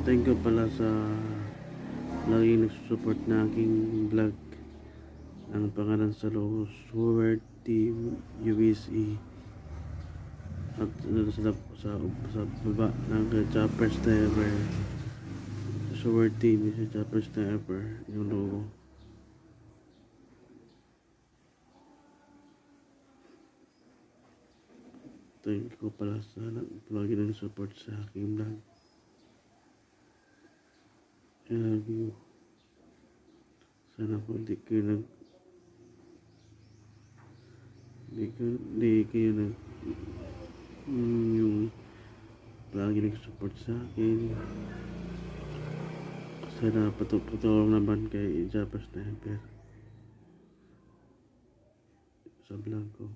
Thank you pala sa laging nagsusupport na aking vlog. Ang pangalan sa logo, Sword Team USA. At sa baba ng Choppers Ever. Sword Team sa Choppers Ever yung logo. Thank you pala sa laging nagsusupport sa aking vlog. I love you. Sana po di kayo yung lagi nag-support sa akin. Sana patulong naman kay Japper Sniper sa vlog ko.